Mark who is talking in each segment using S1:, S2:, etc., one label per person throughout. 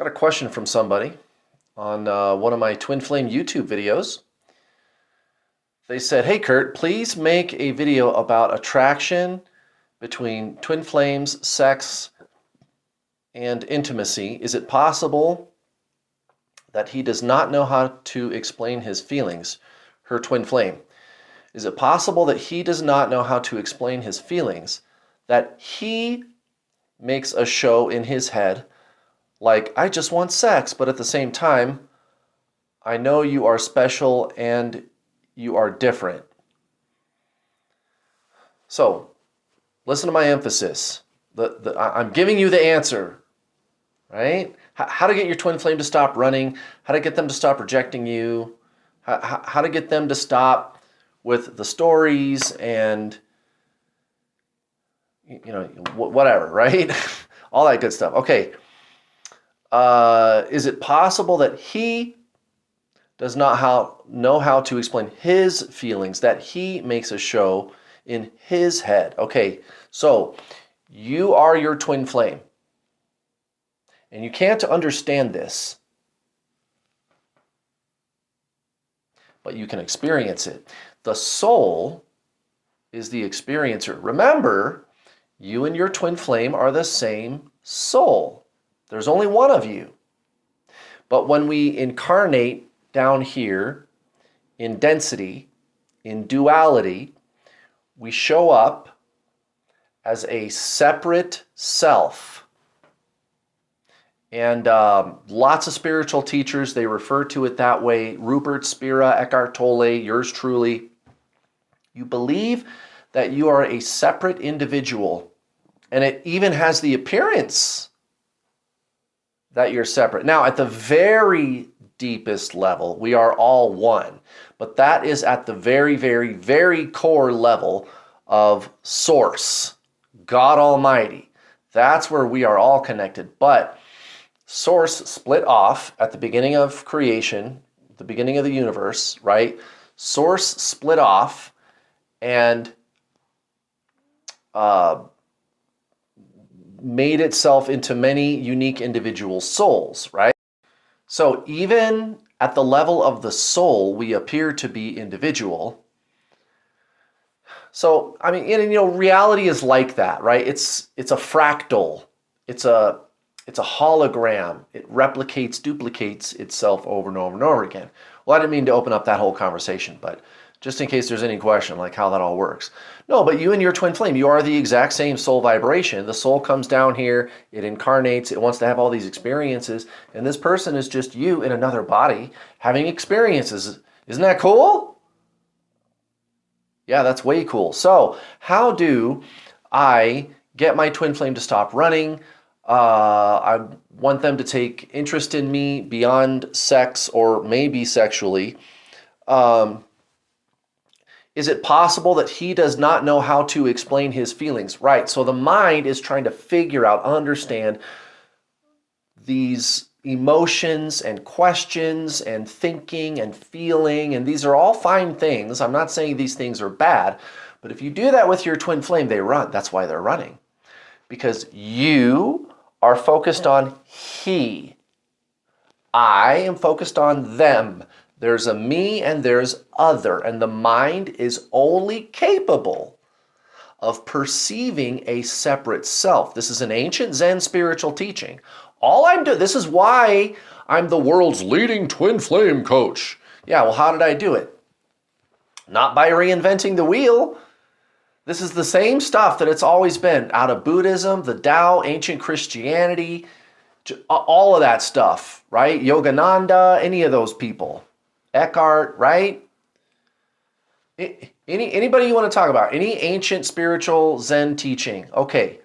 S1: Got a question from somebody on one of my Twin Flame YouTube videos. They said, "Hey Kurt, please make a video about attraction between twin flames, sex, and intimacy. Is it possible that he does not know how to explain his feelings?" Her twin flame. Is it possible that he does not know how to explain his feelings, that he makes a show in his head like, "I just want sex, but at the same time, I know you are special and you are different"? So, listen to my emphasis. I'm giving you the answer, right? How to get your twin flame to stop running, how to get them to stop rejecting you, how to get them to stop with the stories and, whatever, right? All that good stuff. Okay. Is it possible that he does not know how to explain his feelings, that he makes a show in his head? Okay, so you are your twin flame. And you can't understand this, but you can experience it. The soul is the experiencer. Remember, you and your twin flame are the same soul. There's only one of you. But when we incarnate down here in density, in duality, we show up as a separate self. And lots of spiritual teachers, they refer to it that way. Rupert Spira, Eckhart Tolle, yours truly. You believe that you are a separate individual, and it even has the appearance that you're separate. Now, at the very deepest level, we are all one. But that is at the very, very, very core level of Source, God Almighty. That's where we are all connected. But Source split off at the beginning of creation, the beginning of the universe, right? Source split off and made itself into many unique individual souls, right? So even at the level of the soul, we appear to be individual. So, I mean, reality is like that, right? It's a fractal. It's a hologram. It replicates, duplicates itself over and over and over again. Well, I didn't mean to open up that whole conversation, but just in case there's any question, like how that all works. No, but you and your twin flame, you are the exact same soul vibration. The soul comes down here, it incarnates, it wants to have all these experiences, and this person is just you in another body having experiences. Isn't that cool? Yeah, that's way cool. So, how do I get my twin flame to stop running? I want them to take interest in me beyond sex or maybe sexually. Is it possible that he does not know how to explain his feelings? Right. So the mind is trying to figure out, understand these emotions and questions and thinking and feeling. And these are all fine things. I'm not saying these things are bad. But if you do that with your twin flame, they run. That's why they're running. Because you are focused on he. I am focused on them. There's a me and there's other, and the mind is only capable of perceiving a separate self. This is an ancient Zen spiritual teaching. All I'm doing, this is why I'm the world's leading twin flame coach. Yeah, well, how did I do it? Not by reinventing the wheel. This is the same stuff that it's always been out of Buddhism, the Tao, ancient Christianity, all of that stuff, right? Yogananda, any of those people. Eckhart, right? Anybody you want to talk about, any ancient spiritual Zen teaching. Okay,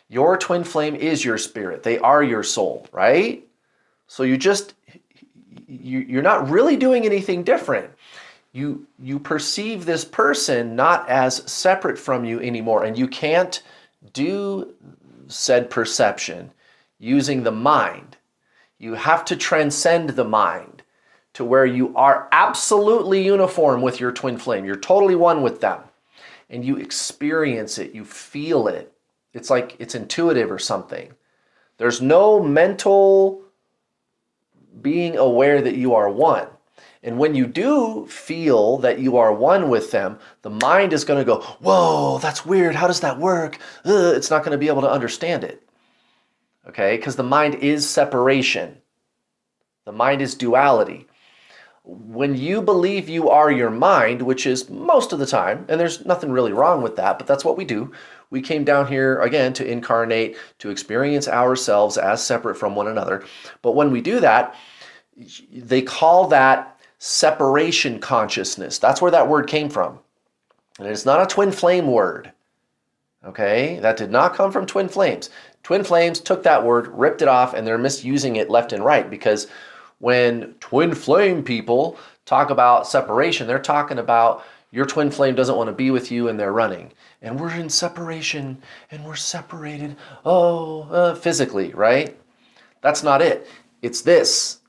S1: your twin flame is your spirit. They are your soul, right? So you're not really doing anything different. You perceive this person not as separate from you anymore, and you can't do said perception using the mind. You have to transcend the mind to where you are absolutely uniform with your twin flame. You're totally one with them. And you experience it, you feel it. It's like it's intuitive or something. There's no mental being aware that you are one. And when you do feel that you are one with them, the mind is going to go, whoa, that's weird. How does that work? Ugh. It's not going to be able to understand it. Okay? Because the mind is separation. The mind is duality. When you believe you are your mind, which is most of the time, and there's nothing really wrong with that, but that's what we do. We came down here, again, to incarnate, to experience ourselves as separate from one another. But when we do that, they call that separation consciousness. That's where that word came from. And it's not a twin flame word. Okay? That did not come from twin flames. Twin flames took that word, ripped it off, and they're misusing it left and right, because when twin flame people talk about separation, they're talking about your twin flame doesn't want to be with you and they're running. And we're in separation and we're separated. Physically, right? That's not it. It's this.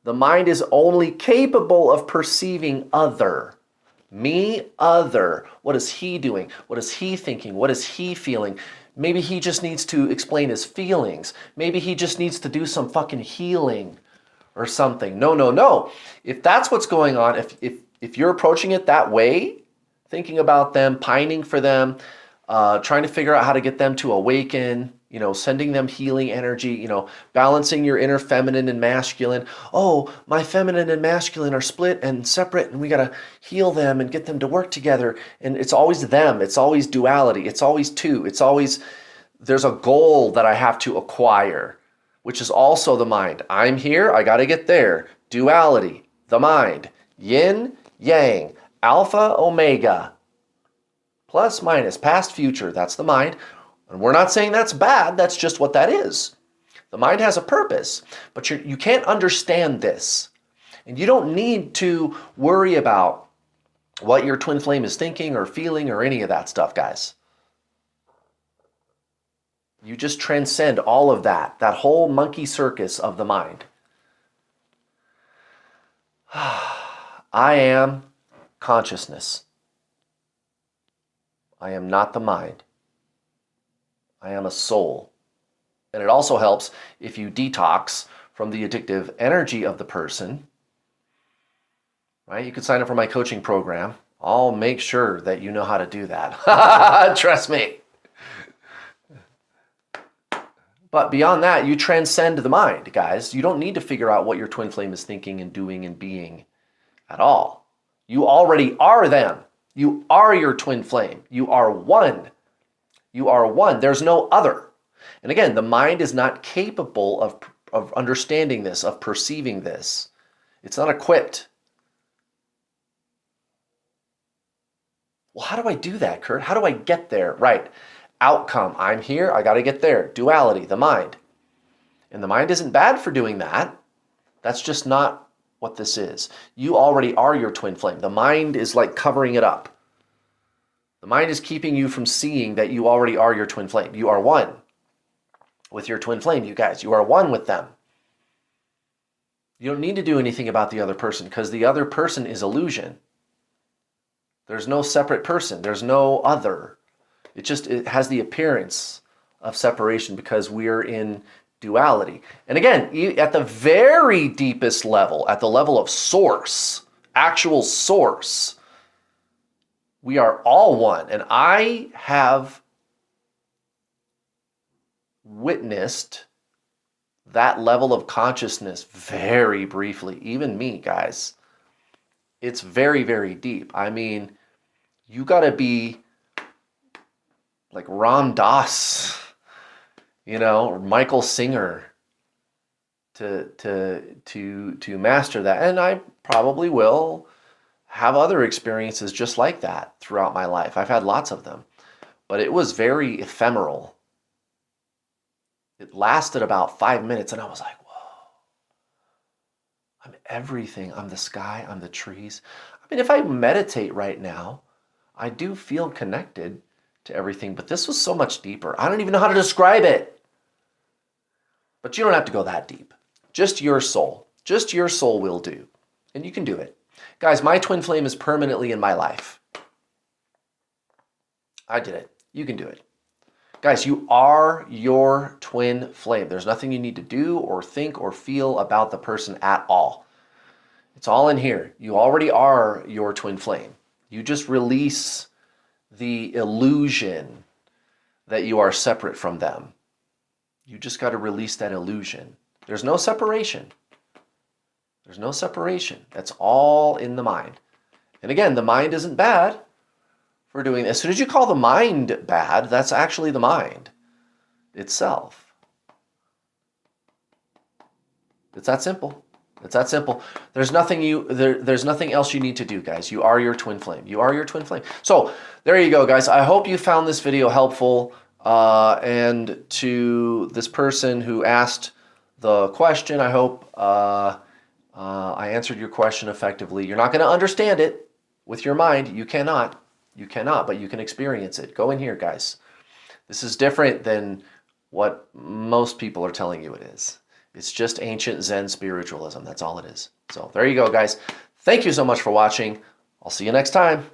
S1: The mind is only capable of perceiving other. Me, other. What is he doing? What is he thinking? What is he feeling? Maybe he just needs to explain his feelings. Maybe he just needs to do some fucking healing or something. No. If that's what's going on, if you're approaching it that way, thinking about them, pining for them, trying to figure out how to get them to awaken, sending them healing energy, balancing your inner feminine and masculine. Oh, my feminine and masculine are split and separate, and we got to heal them and get them to work together. And it's always them. It's always duality. It's always two. It's always, there's a goal that I have to acquire, which is also the mind. I'm here, I got to get there. Duality, the mind. Yin, yang, alpha, omega. Plus, minus, past, future, that's the mind. And we're not saying that's bad, that's just what that is. The mind has a purpose, but you can't understand this. And you don't need to worry about what your twin flame is thinking or feeling or any of that stuff, guys. You just transcend all of that whole monkey circus of the mind. I am consciousness. I am not the mind. I am a soul. And it also helps if you detox from the addictive energy of the person. Right? You can sign up for my coaching program. I'll make sure that you know how to do that. Trust me. But beyond that, you transcend the mind, guys. You don't need to figure out what your twin flame is thinking and doing and being at all. You already are them. You are your twin flame. You are one. You are one. There's no other. And again, the mind is not capable of understanding this, of perceiving this. It's not equipped. Well, how do I do that, Kurt? How do I get there? Right. Outcome. I'm here. I got to get there. Duality, the mind. And the mind isn't bad for doing that. That's just not what this is. You already are your twin flame. The mind is like covering it up. The mind is keeping you from seeing that you already are your twin flame. You are one with your twin flame, you guys. You are one with them. You don't need to do anything about the other person because the other person is illusion. There's no separate person. There's no other. It has the appearance of separation because we're in duality. And again, at the very deepest level, at the level of source, actual source, we are all one. And I have witnessed that level of consciousness very briefly. Even me, guys. It's very, very deep. I mean, you got to be like Ram Dass, or Michael Singer to master that. And I probably will have other experiences just like that throughout my life. I've had lots of them, but it was very ephemeral. It lasted about 5 minutes and I was like, whoa, I'm everything. I'm the sky, I'm the trees. I mean, if I meditate right now, I do feel connected to everything, but this was so much deeper. I don't even know how to describe it. But you don't have to go that deep. Just your soul will do. And you can do it. Guys, my twin flame is permanently in my life. I did it. You can do it. Guys, you are your twin flame. There's nothing you need to do or think or feel about the person at all. It's all in here. You already are your twin flame. You just release the illusion that you are separate from them. You just got to release that illusion. There's no separation. There's no separation. That's all in the mind. And again, the mind isn't bad for doing this. As soon as you call the mind bad, that's actually the mind itself. It's that simple. It's that simple. There's nothing there's nothing else you need to do, guys. You are your twin flame. You are your twin flame. So there you go, guys. I hope you found this video helpful. And to this person who asked the question, I hope I answered your question effectively. You're not going to understand it with your mind. You cannot. You cannot, but you can experience it. Go in here, guys. This is different than what most people are telling you it is. It's just ancient Zen spiritualism. That's all it is. So there you go, guys. Thank you so much for watching. I'll see you next time.